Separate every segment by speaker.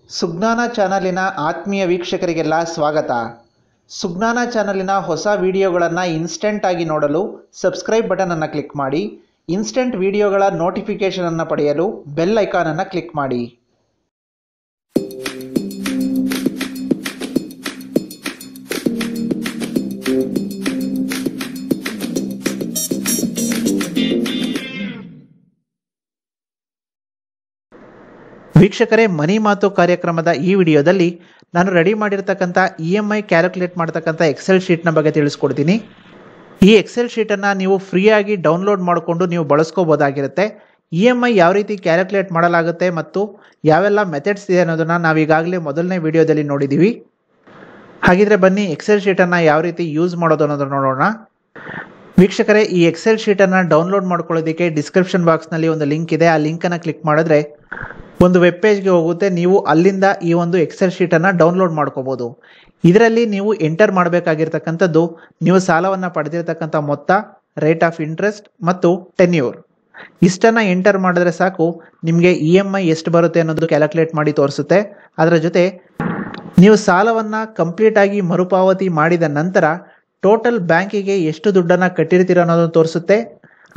Speaker 1: ಸುಜ್ಞಾನ ಚಾನಲಿನ ಆತ್ಮೀಯ ವೀಕ್ಷಕರಿಗೆಲ್ಲ ಸ್ವಾಗತ. ಸುಜ್ಞಾನ ಚಾನಲಿನ ಹೊಸ ವಿಡಿಯೋಗಳನ್ನು ಇನ್ಸ್ಟೆಂಟ್ ಆಗಿ ನೋಡಲು ಸಬ್ಸ್ಕ್ರೈಬ್ ಬಟನ್ ಅನ್ನು ಕ್ಲಿಕ್ ಮಾಡಿ. ಇನ್ಸ್ಟೆಂಟ್ ವಿಡಿಯೋಗಳ ನೋಟಿಫಿಕೇಶನ್ ಅನ್ನು ಪಡೆಯಲು ಬೆಲ್ ಐಕಾನ್ ಅನ್ನು ಕ್ಲಿಕ್ ಮಾಡಿ. ವೀಕ್ಷಕರೇ, ಮನಿ ಮಾತು ಕಾರ್ಯಕ್ರಮದ ಈ ವಿಡಿಯೋದಲ್ಲಿ ನಾನು ರೆಡಿ ಮಾಡಿರ್ತಕ್ಕಂಥ EMI ಕ್ಯಾಲ್ಕುಲೇಟ್ ಮಾಡ್ತಕ್ಕಂಥ ಎಕ್ಸೆಲ್ ಶೀಟ್ನ ಬಗ್ಗೆ ತಿಳಿಸ್ಕೊಡ್ತೀನಿ. ಈ ಎಕ್ಸೆಲ್ ಶೀಟನ್ನು ನೀವು ಫ್ರೀಯಾಗಿ ಡೌನ್ಲೋಡ್ ಮಾಡಿಕೊಂಡು ನೀವು ಬಳಸ್ಕೋಬೋದಾಗಿರುತ್ತೆ. EMI ಯಾವ ರೀತಿ ಕ್ಯಾಲ್ಕುಲೇಟ್ ಮಾಡಲಾಗುತ್ತೆ ಮತ್ತು ಯಾವೆಲ್ಲ ಮೆಥಡ್ಸ್ ಇದೆ ಅನ್ನೋದನ್ನು ನಾವು ಈಗಾಗಲೇ ಮೊದಲನೇ ವಿಡಿಯೋದಲ್ಲಿ ನೋಡಿದ್ದೀವಿ. ಹಾಗಿದ್ರೆ ಬನ್ನಿ ಎಕ್ಸೆಲ್ ಶೀಟನ್ನು ಯಾವ ರೀತಿ ಯೂಸ್ ಮಾಡೋದು ಅನ್ನೋದನ್ನು ನೋಡೋಣ. ವೀಕ್ಷಕರೇ, ಈ ಎಕ್ಸೆಲ್ ಶೀಟನ್ನು ಡೌನ್ಲೋಡ್ ಮಾಡ್ಕೊಳ್ಳೋದಕ್ಕೆ ಡಿಸ್ಕ್ರಿಪ್ಷನ್ ಬಾಕ್ಸ್ನಲ್ಲಿ ಒಂದು ಲಿಂಕ್ ಇದೆ. ಆ ಲಿಂಕನ್ನು ಕ್ಲಿಕ್ ಮಾಡಿದ್ರೆ ಒಂದು ವೆಬ್ ಪೇಜ್ಗೆ ಹೋಗುತ್ತೆ. ನೀವು ಅಲ್ಲಿಂದ ಈ ಒಂದು ಎಕ್ಸೆಲ್ ಶೀಟನ್ನು ಡೌನ್ಲೋಡ್ ಮಾಡ್ಕೋಬೋದು. ಇದರಲ್ಲಿ ನೀವು ಎಂಟರ್ ಮಾಡಬೇಕಾಗಿರ್ತಕ್ಕಂಥದ್ದು ನೀವು ಸಾಲವನ್ನು ಪಡೆದಿರ್ತಕ್ಕಂಥ ಮೊತ್ತ, ರೇಟ್ ಆಫ್ ಇಂಟ್ರೆಸ್ಟ್ ಮತ್ತು ಟೆನ್ಯೂರ್. ಇಷ್ಟನ್ನು ಎಂಟರ್ ಮಾಡಿದ್ರೆ ಸಾಕು, ನಿಮಗೆ EMI ಎಷ್ಟು ಬರುತ್ತೆ ಅನ್ನೋದು ಕ್ಯಾಲ್ಕುಲೇಟ್ ಮಾಡಿ ತೋರಿಸುತ್ತೆ. ಅದರ ಜೊತೆ ನೀವು ಸಾಲವನ್ನು ಕಂಪ್ಲೀಟ್ ಆಗಿ ಮರುಪಾವತಿ ಮಾಡಿದ ನಂತರ ಟೋಟಲ್ ಬ್ಯಾಂಕಿಗೆ ಎಷ್ಟು ದುಡ್ಡನ್ನು ಕಟ್ಟಿರ್ತೀರ ಅನ್ನೋದನ್ನು ತೋರಿಸುತ್ತೆ.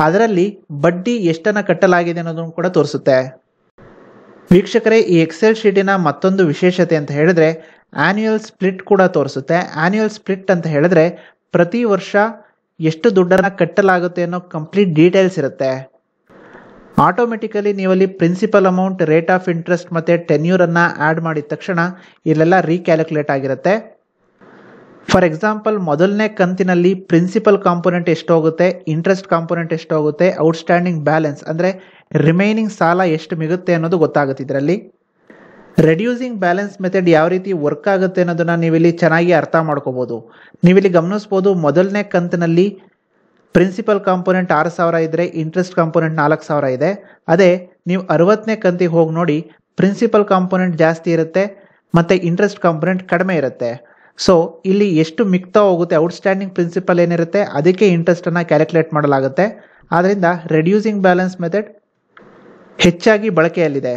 Speaker 1: ಅದರಲ್ಲಿ ಬಡ್ಡಿ ಎಷ್ಟನ್ನು ಕಟ್ಟಲಾಗಿದೆ ಅನ್ನೋದನ್ನು ಕೂಡ ತೋರಿಸುತ್ತೆ. ವೀಕ್ಷಕರೇ, ಈ ಎಕ್ಸೆಲ್ ಶೀಟಿನ ಮತ್ತೊಂದು ವಿಶೇಷತೆ ಅಂತ ಹೇಳಿದ್ರೆ ಆನ್ಯುಯಲ್ ಸ್ಪ್ಲಿಟ್ ಕೂಡ ತೋರಿಸುತ್ತೆ. ಆನ್ಯುಯಲ್ ಸ್ಪ್ಲಿಟ್ ಅಂತ ಹೇಳಿದ್ರೆ ಪ್ರತಿ ವರ್ಷ ಎಷ್ಟು ದುಡ್ಡನ್ನು ಕಟ್ಟಲಾಗುತ್ತೆ ಅನ್ನೋ ಕಂಪ್ಲೀಟ್ ಡೀಟೇಲ್ಸ್ ಇರುತ್ತೆ. ಆಟೋಮೆಟಿಕಲಿ ನೀವಲ್ಲಿ principal amount, rate of interest ಮತ್ತು ಟೆನ್ಯೂರನ್ನು ಆ್ಯಡ್ ಮಾಡಿದ ತಕ್ಷಣ ಇಲ್ಲೆಲ್ಲ ರೀಕ್ಯಾಲ್ಕುಲೇಟ್ ಆಗಿರುತ್ತೆ. ಫಾರ್ ಎಕ್ಸಾಂಪಲ್, ಮೊದಲನೇ ಕಂತಿನಲ್ಲಿ ಪ್ರಿನ್ಸಿಪಲ್ ಕಾಂಪೊನೆಂಟ್ ಎಷ್ಟು ಹೋಗುತ್ತೆ, ಇಂಟ್ರೆಸ್ಟ್ ಕಾಂಪೊನೆಂಟ್ ಎಷ್ಟು ಹೋಗುತ್ತೆ, ಔಟ್ಸ್ಟ್ಯಾಂಡಿಂಗ್ ಬ್ಯಾಲೆನ್ಸ್ ಅಂದರೆ ರಿಮೈನಿಂಗ್ ಸಾಲ ಎಷ್ಟು ಮಿಗುತ್ತೆ ಅನ್ನೋದು ಗೊತ್ತಾಗುತ್ತೆ. ಇದರಲ್ಲಿ ರೆಡ್ಯೂಸಿಂಗ್ ಬ್ಯಾಲೆನ್ಸ್ ಮೆಥಡ್ ಯಾವ ರೀತಿ ವರ್ಕ್ ಆಗುತ್ತೆ ಅನ್ನೋದನ್ನ ನೀವಿಲ್ಲಿ ಚೆನ್ನಾಗಿ ಅರ್ಥ ಮಾಡ್ಕೋಬೋದು. ನೀವಿಲ್ಲಿ ಗಮನಿಸ್ಬೋದು, ಮೊದಲನೇ ಕಂತಿನಲ್ಲಿ ಪ್ರಿನ್ಸಿಪಲ್ ಕಾಂಪೊನೆಂಟ್ 6,000 ಇದ್ದರೆ ಇಂಟ್ರೆಸ್ಟ್ ಕಾಂಪೊನೆಂಟ್ 4,000 ಇದೆ. ಅದೇ ನೀವು 60ನೇ ಕಂತಿಗೆ ಹೋಗಿ ನೋಡಿ, ಪ್ರಿನ್ಸಿಪಲ್ ಕಾಂಪೊನೆಂಟ್ ಜಾಸ್ತಿ ಇರುತ್ತೆ ಮತ್ತು ಇಂಟ್ರೆಸ್ಟ್ ಕಾಂಪೊನೆಂಟ್ ಕಡಿಮೆ ಇರುತ್ತೆ. ಸೊ ಇಲ್ಲಿ ಎಷ್ಟು ಮಿಕ್ತಾ ಹೋಗುತ್ತೆ, ಔಟ್ಸ್ಟ್ಯಾಂಡಿಂಗ್ ಪ್ರಿನ್ಸಿಪಲ್ ಏನಿರುತ್ತೆ ಅದಕ್ಕೆ ಇಂಟ್ರೆಸ್ಟನ್ನು ಕ್ಯಾಲ್ಕುಲೇಟ್ ಮಾಡಲಾಗುತ್ತೆ. ಆದ್ದರಿಂದ ರೆಡ್ಯೂಸಿಂಗ್ ಬ್ಯಾಲೆನ್ಸ್ ಮೆಥಡ್ ಹೆಚ್ಚಾಗಿ ಬಳಕೆಯಲ್ಲಿದೆ.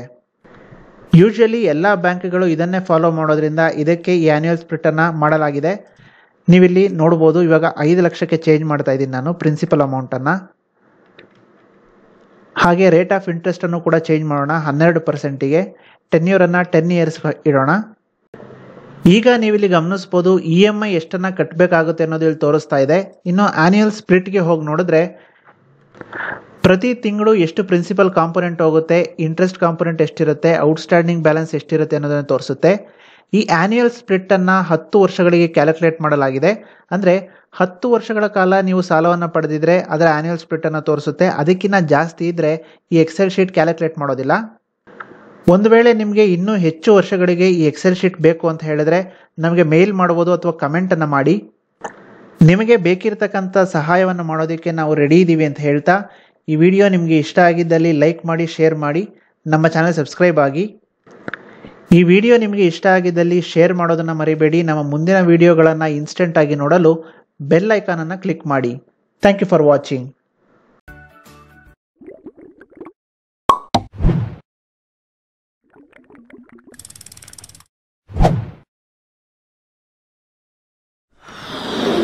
Speaker 1: ಯೂಶಲಿ ಎಲ್ಲ ಬ್ಯಾಂಕ್ಗಳು ಇದನ್ನೇ ಫಾಲೋ ಮಾಡೋದ್ರಿಂದ ಇದಕ್ಕೆ ಈ ಆನ್ಯುಯಲ್ ಸ್ಪ್ಲಿಟನ್ನು ಮಾಡಲಾಗಿದೆ. ನೀವಿಲ್ಲಿ ನೋಡ್ಬೋದು, ಇವಾಗ 5 ಲಕ್ಷಕ್ಕೆ ಚೇಂಜ್ ಮಾಡ್ತಾ ಇದ್ದೀನಿ ನಾನು ಪ್ರಿನ್ಸಿಪಲ್ ಅಮೌಂಟನ್ನು. ಹಾಗೆ ರೇಟ್ ಆಫ್ ಇಂಟ್ರೆಸ್ಟನ್ನು ಕೂಡ ಚೇಂಜ್ ಮಾಡೋಣ 12%ಗೆ. ಟೆನ್ಯೂರನ್ನು 10 ಇಯರ್ಸ್ ಇಡೋಣ. ಈಗ ನೀವಿಲ್ಲಿ ಗಮನಿಸ್ಬೋದು EMI ಎಷ್ಟನ್ನು ಕಟ್ಟಬೇಕಾಗುತ್ತೆ ಅನ್ನೋದು ಇಲ್ಲಿ ತೋರಿಸ್ತಾ ಇದೆ. ಇನ್ನು ಆನ್ಯುಯಲ್ ಸ್ಪ್ಲಿಟ್ಗೆ ಹೋಗಿ ನೋಡಿದ್ರೆ ಪ್ರತಿ ತಿಂಗಳು ಎಷ್ಟು ಪ್ರಿನ್ಸಿಪಲ್ ಕಾಂಪೊನೆಂಟ್ ಹೋಗುತ್ತೆ, ಇಂಟ್ರೆಸ್ಟ್ ಕಾಂಪೊನೆಂಟ್ ಎಷ್ಟಿರುತ್ತೆ, ಔಟ್ಸ್ಟ್ಯಾಂಡಿಂಗ್ ಬ್ಯಾಲೆನ್ಸ್ ಎಷ್ಟಿರುತ್ತೆ ಅನ್ನೋದನ್ನು ತೋರಿಸುತ್ತೆ. ಈ ಆನ್ಯುಯಲ್ ಸ್ಪ್ಲಿಟ್ಟನ್ನು 10 ವರ್ಷಗಳಿಗೆ ಕ್ಯಾಲ್ಕುಲೇಟ್ ಮಾಡಲಾಗಿದೆ. ಅಂದರೆ 10 ವರ್ಷಗಳ ಕಾಲ ನೀವು ಸಾಲವನ್ನು ಪಡೆದಿದ್ರೆ ಅದರ ಆನ್ಯುಯಲ್ ಸ್ಪ್ಲಿಟ್ಟನ್ನು ತೋರಿಸುತ್ತೆ. ಅದಕ್ಕಿಂತ ಜಾಸ್ತಿ ಇದ್ದರೆ ಈ ಎಕ್ಸೆಲ್ ಶೀಟ್ ಕ್ಯಾಲ್ಕುಲೇಟ್ ಮಾಡೋದಿಲ್ಲ. ಒಂದು ವೇಳೆ ನಿಮಗೆ ಇನ್ನೂ ಹೆಚ್ಚು ವರ್ಷಗಳಿಗೆ ಈ ಎಕ್ಸೆಲ್ ಶೀಟ್ ಬೇಕು ಅಂತ ಹೇಳಿದ್ರೆ ನಮಗೆ ಮೇಲ್ ಮಾಡ್ಬೋದು ಅಥವಾ ಕಮೆಂಟನ್ನು ಮಾಡಿ. ನಿಮಗೆ ಬೇಕಿರತಕ್ಕಂಥ ಸಹಾಯವನ್ನು ಮಾಡೋದಕ್ಕೆ ನಾವು ರೆಡಿ ಇದ್ದೀವಿ ಅಂತ ಹೇಳ್ತಾ, ಈ ವಿಡಿಯೋ ನಿಮಗೆ ಇಷ್ಟ ಆಗಿದ್ದಲ್ಲಿ ಲೈಕ್ ಮಾಡಿ, ಶೇರ್ ಮಾಡಿ, ನಮ್ಮ ಚಾನಲ್ ಸಬ್ಸ್ಕ್ರೈಬ್ ಆಗಿ. ಈ ವಿಡಿಯೋ ನಿಮಗೆ ಇಷ್ಟ ಆಗಿದ್ದಲ್ಲಿ ಶೇರ್ ಮಾಡೋದನ್ನು ಮರಿಬೇಡಿ. ನಮ್ಮ ಮುಂದಿನ ವಿಡಿಯೋಗಳನ್ನು ಇನ್ಸ್ಟೆಂಟ್ ಆಗಿ ನೋಡಲು ಬೆಲ್ ಐಕಾನನ್ನು ಕ್ಲಿಕ್ ಮಾಡಿ. Thank you for watching.